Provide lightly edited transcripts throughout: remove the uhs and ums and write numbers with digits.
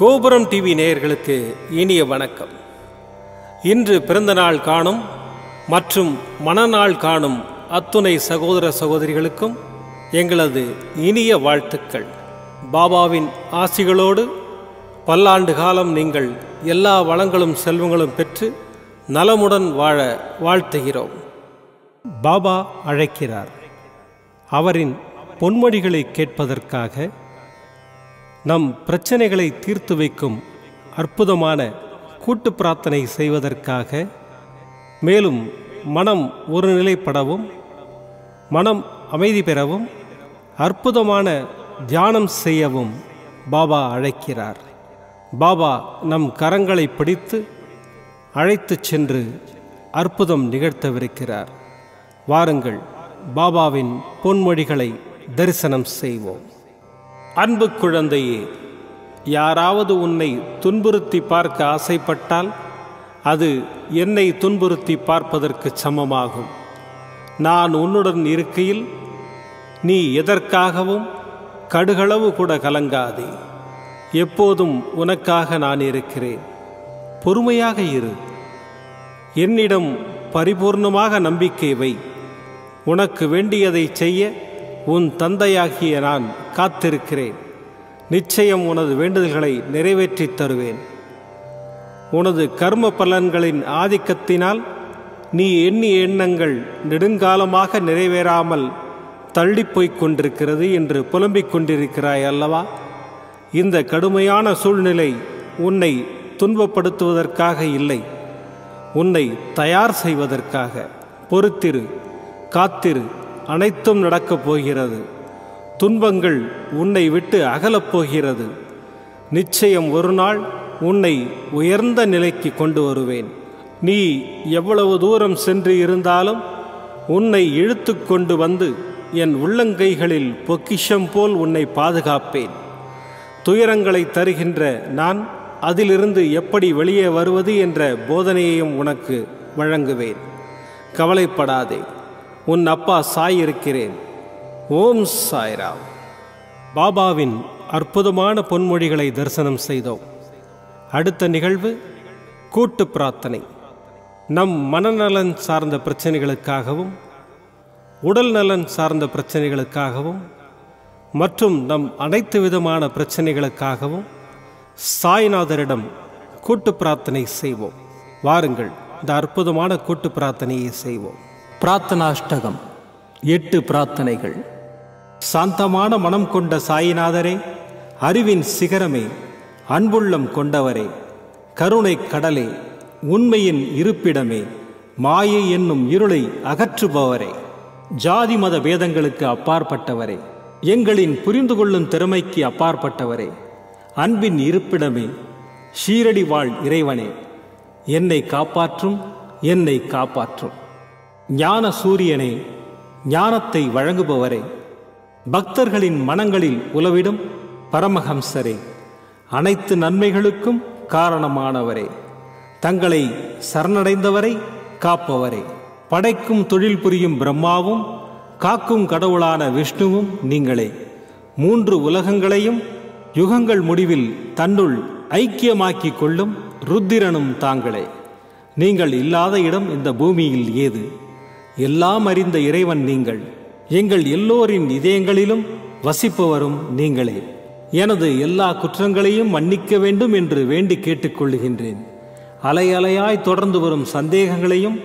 கோபுரம் டிவி நேயர்களுக்கு இனிய வணக்கம். இன்று பிறந்தநாள் காணும் மற்றும் மணநாள் காணும் அத்துணை சகோதர சகோதரிகளுக்கும் எங்களது இனிய வாழ்த்துக்கள். பாபாவின் ஆசிகளோடு பல்லாண்டு காலம் நீங்கள் எல்லா வளங்களும் செல்வங்களும் பெற்று நலமுடன் வாழ வாழ்த்துகிறோம். பாபா அழைக்கிறார். அவரின் பொன்மொழிகளை கேட்பதற்காக, நம் பிரச்சனைகளை தீர்த்து வைக்கும் அற்புதமான கூட்டு பிரார்த்தனை செய்வதற்காக, மேலும் மனம் ஒருநிலைப்படவும் மனம் அமைதி பெறவும் அற்புதமான தியானம் செய்யவும் பாபா அழைக்கிறார். பாபா நம் கரங்களை பிடித்து அழைத்துச் சென்று அற்புதம் நிகழ்த்தவிருக்கிறார். வாருங்கள், பாபாவின் பொன்மொழிகளை தரிசனம் செய்வோம். அன்பு குழந்தையே, யாராவது உன்னை துன்புறுத்தி பார்க்க ஆசைப்பட்டால் அது என்னை துன்புறுத்தி பார்ப்பதற்கு சமமாகும். நான் உன்னுடன் இருக்கையில் நீ எதற்காகவும் கடுகளவு கூட கலங்காதே. எப்போதும் உனக்காக நான் இருக்கிறேன். பொறுமையாக இரு. என்னிடம் பரிபூர்ணமாக நம்பிக்கை வை. உனக்கு வேண்டியதை செய்ய உன் தந்தையாகிய நான் காத்திருக்கிறேன். நிச்சயம் உனது வேண்டுதல்களை நிறைவேற்றித் தருவேன். உனது கர்ம பலன்களின் ஆதிக்கத்தினால் நீ எண்ணிய எண்ணங்கள் நெடுங்காலமாக நிறைவேறாமல் தள்ளிப்போய்க் கொண்டிருக்கிறது என்று புலம்பிக் கொண்டிருக்கிறாய் அல்லவா? இந்த கடுமையான சூழ்நிலை உன்னை துன்பப்படுத்துவதற்காக இல்லை, உன்னை தயார் செய்வதற்காக. பொறுத்திரு, காத்திரு. அனைத்தும் நடக்கப் போகிறது. துன்பங்கள் உன்னை விட்டு அகலப் போகிறது. நிச்சயம் ஒரு நாள் உன்னை உயர்ந்த நிலைக்கு கொண்டு வருவேன். நீ எவ்வளவு தூரம் சென்று இருந்தாலும் உன்னை இழுத்து கொண்டு வந்து என் உள்ளங்கைகளில் பொக்கிஷம் போல் உன்னை பாதுகாப்பேன். துயரங்களை தருகின்ற நான் அதிலிருந்து எப்படி வெளியே வருவது என்ற போதனையையும் உனக்கு வழங்குவேன். கவலைப்படாதே, உன் அப்பா சாய் இருக்கிறேன். ஓம் சாய்ராம். பாபாவின் அற்புதமான பொன்மொழிகளை தரிசனம் செய்தோம். அடுத்த நிகழ்வு கூட்டு பிரார்த்தனை. நம் மனநலன் சார்ந்த பிரச்சனைகளுக்காகவும் உடல் நலன் சார்ந்த பிரச்சனைகளுக்காகவும் மற்றும் நம் அனைத்து விதமான பிரச்சனைகளுக்காகவும் சாய்நாதரிடம் கூட்டு பிரார்த்தனை செய்வோம். வாருங்கள், இந்த அற்புதமான கூட்டு பிரார்த்தனையை செய்வோம். பிரார்த்தனாஷ்டகம். 8 பிரார்த்தனைகள். சாந்தமான மனம் கொண்ட சாயிநாதரே, அறிவின் சிகரமே, அன்புள்ளம் கொண்டவரே, கருணை கடலே, உண்மையின் இருப்பிடமே, மாயை என்னும் இருளை அகற்றுபவரே, ஜாதி மத பேதங்களுக்கு அப்பாற்பட்டவரே, எங்களின் புரிந்து கொள்ளும் திறமைக்கு அப்பாற்பட்டவரே, அன்பின் இருப்பிடமே, ஷீரடி வாழ் இறைவனே, என்னை காப்பாற்றும், என்னை காப்பாற்றும். ஞான சூரியனே, ஞானத்தை வழங்குபவரே, பக்தர்களின் மனங்களில் உலவிடும் பரமஹம்சரே, அனைத்து நன்மைகளுக்கும் காரணமானவரே, தங்களை சரணடைந்தவரை காப்பவரே, படைக்கும் தொழில் புரியும் பிரம்மாவும் காக்கும் கடவுளான விஷ்ணுவும் நீங்களே. 3 உலகங்களையும் யுகங்கள் முடிவில் தன்னுள் ஐக்கியமாக்கிக் கொள்ளும் ருத்திரனும் தாங்களே. நீங்கள் இல்லாத இடம் இந்த பூமியில் ஏது? எல்லாம் அறிந்த இறைவன் நீங்கள். எங்கள் எல்லோரின் இதயங்களிலும் வசிப்பவரும் நீங்களே. எனது எல்லா குற்றங்களையும் மன்னிக்க வேண்டும் என்று வேண்டி கேட்டுக்கொள்கின்றேன். அலை அலையாய் தொடர்ந்து வரும் சந்தேகங்களையும்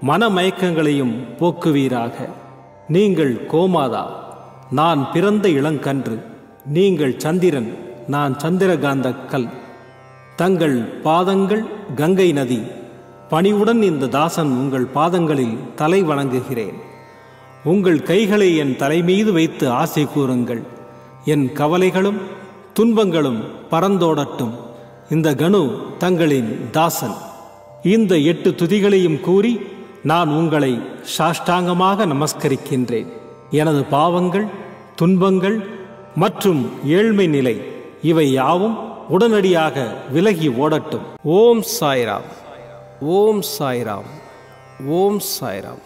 மனமயக்கங்களையும் போக்குவீராக. நீங்கள் கோமாதா, நான் பிறந்த இளங்கன்று. நீங்கள் சந்திரன், நான் சந்திரகாந்த கல். தங்கள் பாதங்கள் கங்கை நதி. பணிவுடன் இந்த தாசன் உங்கள் பாதங்களில் தலை வணங்குகிறேன். உங்கள் கைகளை என் தலைமீது வைத்து ஆசை கூறுங்கள். என் கவலைகளும் துன்பங்களும் பறந்தோடட்டும். இந்த கணு தங்களின் தாசன். இந்த 8 துதிகளையும் கூறி நான் உங்களை சாஷ்டாங்கமாக நமஸ்கரிக்கின்றேன். எனது பாவங்கள், துன்பங்கள் மற்றும் ஏழ்மை நிலை இவை யாவும் உடனடியாக விலகி ஓடட்டும். ஓம் சாய்ராம். ஓம் சாய்ராம். ஓம் சாய்ராம்.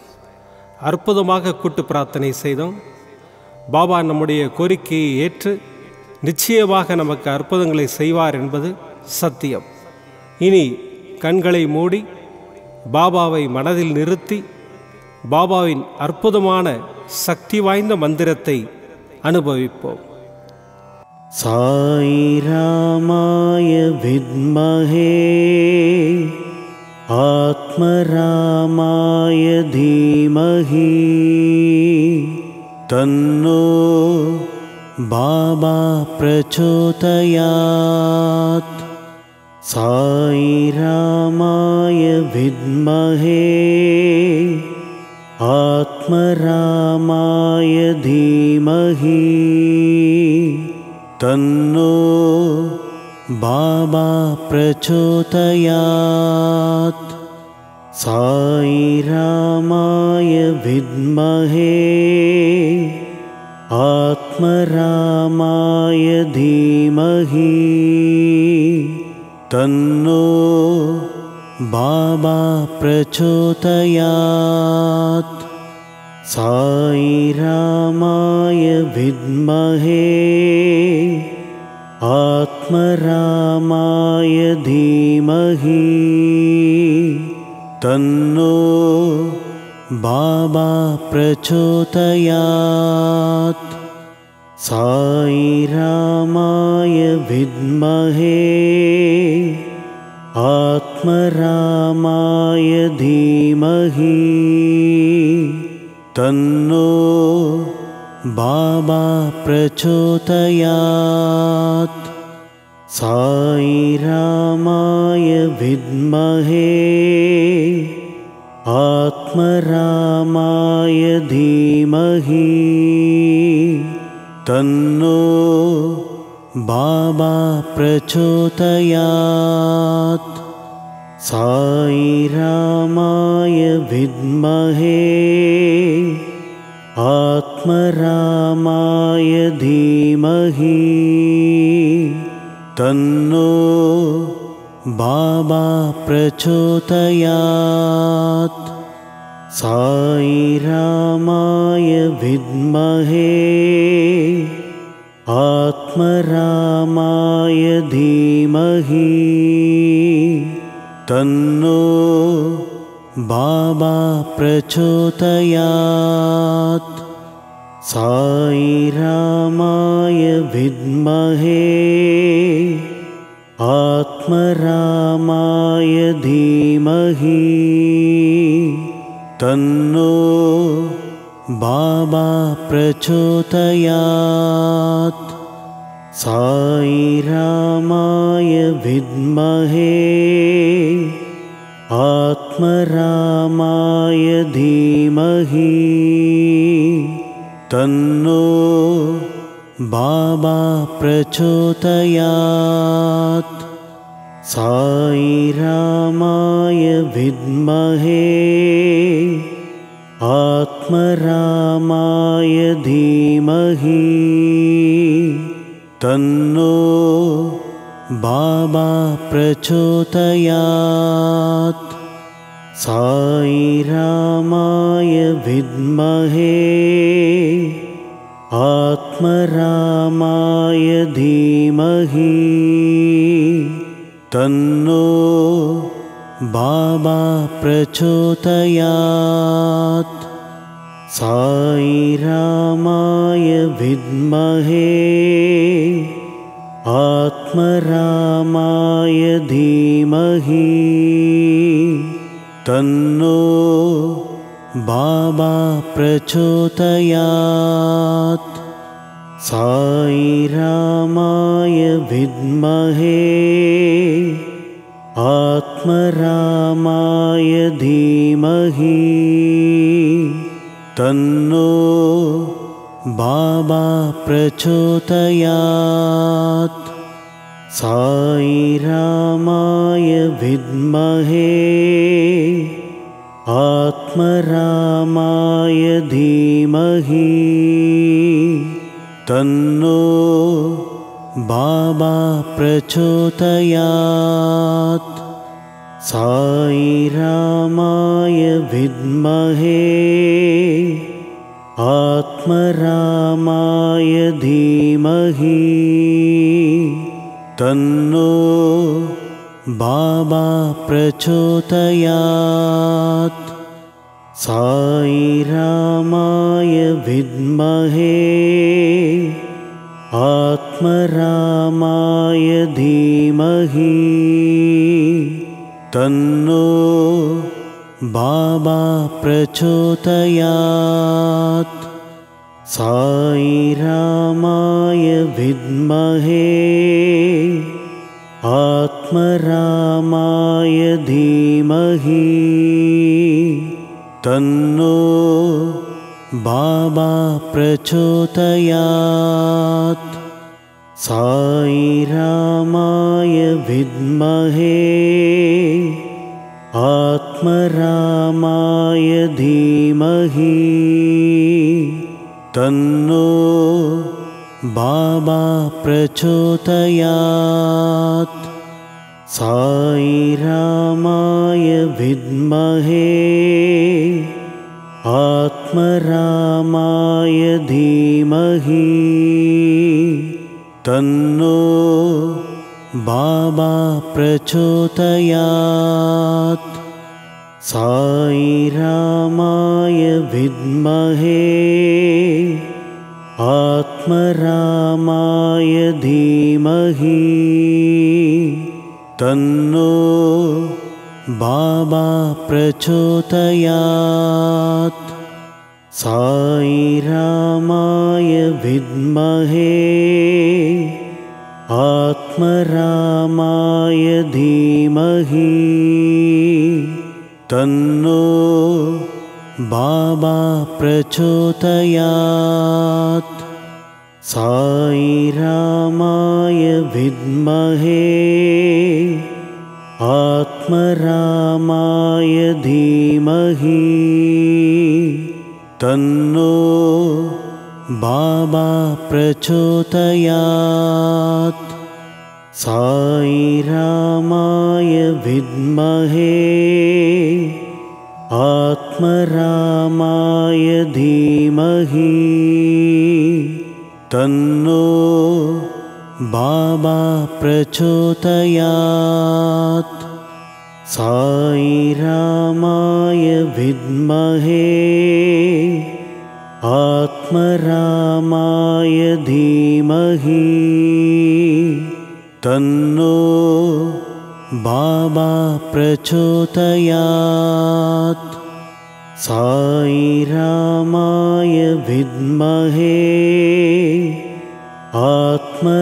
அற்புதமாக கூட்டு பிரார்த்தனை செய்தோம். பாபா நம்முடைய கோரிக்கையை ஏற்று நிச்சயமாக நமக்கு அற்புதங்களை செய்வார் என்பது சத்தியம். இனி கண்களை மூடி பாபாவை மனதில் நிறுத்தி பாபாவின் அற்புதமான சக்தி வாய்ந்த மந்திரத்தை அனுபவிப்போம். சாய் ராமாய வித்மஹே ஆத்மராமாய தீமஹி தன்னோ பாபா பிரச்சோதயாத். சாய் ராமாய வித்மஹே ஆத்மராமாய தீமஹி தன்னோ பாபா பிரச்சோதயாத். சாய் ராமாய வித்மஹே ஆத்மராமாய தீமஹி தன்னோ பாபா பிரச்சோதயாத். சாய் ராமாய வித்மஹே ஆத்மராமாய தீமஹி தன்னோ பாபா பிரச்சோதயாத். சாய் ராமாய வித்மஹே ஆத்மராமாய தீமஹி தன்னோ பாபா பிரச்சோதயாத். சாய் ராமாய வித்மஹே ஆத்மராமாய தீமஹி தன்னோ பாபா பிரச்சோதயாத். சாய் ராமாய வித்மஹே ஆத்மராமாய தீமஹி தன்னோ பாபா பிரச்சோதயாத். சாய் ராமாய வித்மஹே ஆத்மராமாய தீமஹி தன்னோ பாபா பிரச்சோதயாத். சாய் ராமாய வித்மஹே ஆத்மராமாய தீமஹி தன்னோ பாபா பிரச்சோதயாத். சாய் ராமாய வித்மஹே ஆத்மராமாய தீமஹி தன்னோ பாபா பிரச்சோதயாத். சாய் ராமாய வித்மஹே ஆத்மராமாய தீமஹி தன்னோ பாபா பிரச்சோதயாத். சாய் ராமாய வித்மஹே ஆத்மராமாய தீமஹி தன்னோ பாபா பிரச்சோதயாத். சாய் ராமாய வித்மஹே ஆத்மராமாய தீமஹி தன்னோ பாபா பிரச்சோதயாத். சாய் ராமாய வித்மஹே ஆத்மராமாய தீமஹி தன்னோ பாபா பிரச்சோதயாத். சாய் ராமாய வித்மஹே ஆத்மராமாய தீமஹி தன்னோ பாபா பிரச்சோதயாத். சாய் ராமாய வித்மஹே ஆத்மராமாய தீமஹி तन्नो बाबा प्रचोदयात्। साई रामाय विद्महे आत्मरामाय धीमहि तन्नो बाबा प्रचोदयात्। साई रामाय विद्महे आत्मरामाय धीमहि तन्नो बाबा प्रचोदयात्। साई रामाय विद्महे आत्मरामाय धीमहि तन्नो बाबा प्रचोदयात्। साई रामाय विद्महे आत्मरामाय धीमहि तन्नो बाबा प्रचोदयात्। साई रामाय विद्महे आत्मरामाय धीमहि तन्नो बाबा प्रचोदयात्। साई रामाय विद्महे आत्मरामाय धीमहि तन्नो बाबा प्रचोदयात्। साई रामाय विद्महे आत्मरामाय धीमहि तन्नो बाबा प्रचोदयात्। साई रामाय विद्महे आत्मरामाय धीमहि तन्नो बाबा प्रचोदयात्। साई रामाय विद्महे आत्मरामाय धीमहि तन्नो बाबा प्रचोदयात्। साई रामाय विद्महे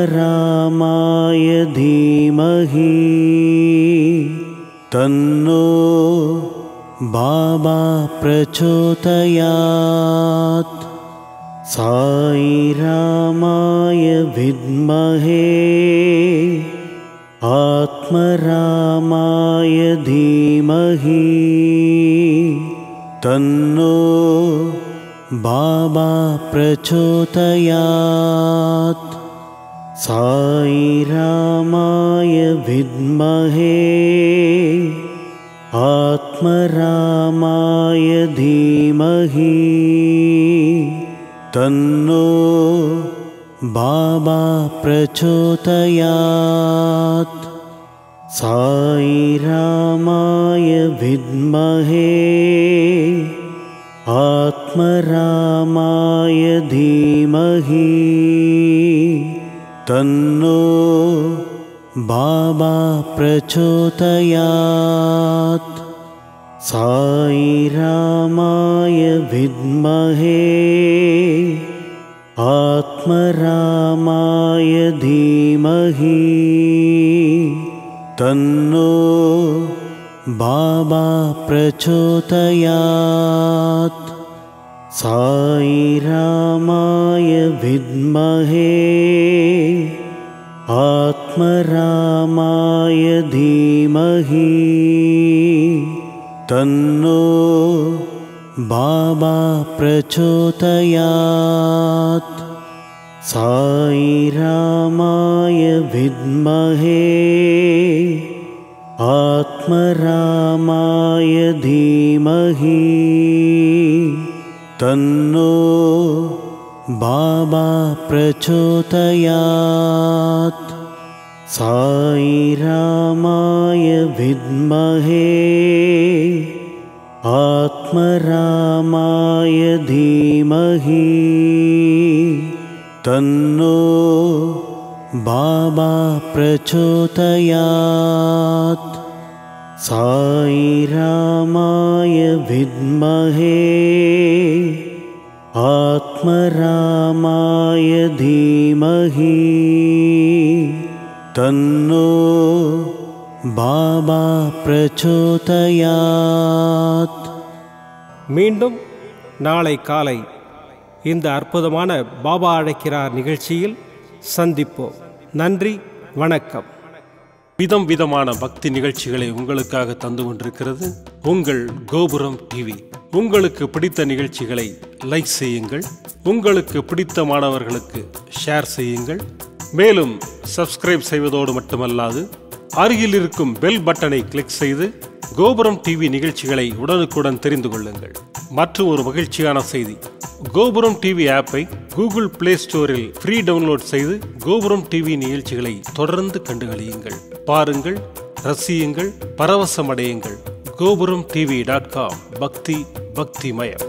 आत्मरामाय धीमहि तन्नो बाबा प्रचोदयात्। साई रामाय विद्महे आत्मरामाय धीमहि तन्नो बाबा प्रचोदयात्। साई रामाय विद्महे आत्मरामाय धीमहि तन्नो बाबा प्रचोदयात्। साई रामाय विद्महे आत्मरामाय धीमहि तन्नो बाबा प्रचोदयात्। साई रामाय विद्महे आत्मरामाय धीमहि तन्नो बाबा प्रचोदयात्। साई रामाय विद्महे आत्मरामाय धीमहि तन्नो बाबा प्रचोदयात्। साई रामाय विद्महे आत्मरामाय धीमहि तन्नो बाबा प्रचोदयात्। साई रामाय विद्महे आत्मरामाय धीमहि तन्नो बाबा प्रचोदयात्। साई रामाय विद्महे आत्मरामाय धीमहि तन्नो बाबा प्रचोदयात्। மீண்டும் நாளை காலை இந்த அற்புதமான பாபா அழைக்கிறார் நிகழ்ச்சியில் சந்திப்போம். நன்றி, வணக்கம். விதம் விதமான பக்தி நிகழ்ச்சிகளை உங்களுக்காக தந்து கொண்டிருக்கிறது உங்கள் கோபுரம் டிவி. உங்களுக்கு பிடித்த நிகழ்ச்சிகளை லைக் செய்யுங்கள், உங்களுக்கு பிடித்த மாணவர்களுக்கு ஷேர் செய்யுங்கள். மேலும் சப்ஸ்கிரைப் செய்வதோடு மட்டுமல்லாது அருகில் இருக்கும் பெல் பட்டனை கிளிக் செய்து கோபுரம் டிவி நிகழ்ச்சிகளை உடனுக்குடன் தெரிந்து கொள்ளுங்கள். மற்றும் ஒரு மகிழ்ச்சியான செய்தி, கோபுரம் டிவி ஆப்பை கூகுள் பிளே ஸ்டோரில் ஃப்ரீ டவுன்லோட் செய்து கோபுரம் டிவி நிகழ்ச்சிகளை தொடர்ந்து கண்டுகளியுங்கள், பாருங்கள், ரசியுங்கள், பரவசமடையுங்கள். gopuramtv.com பக்தி பக்திமயம்.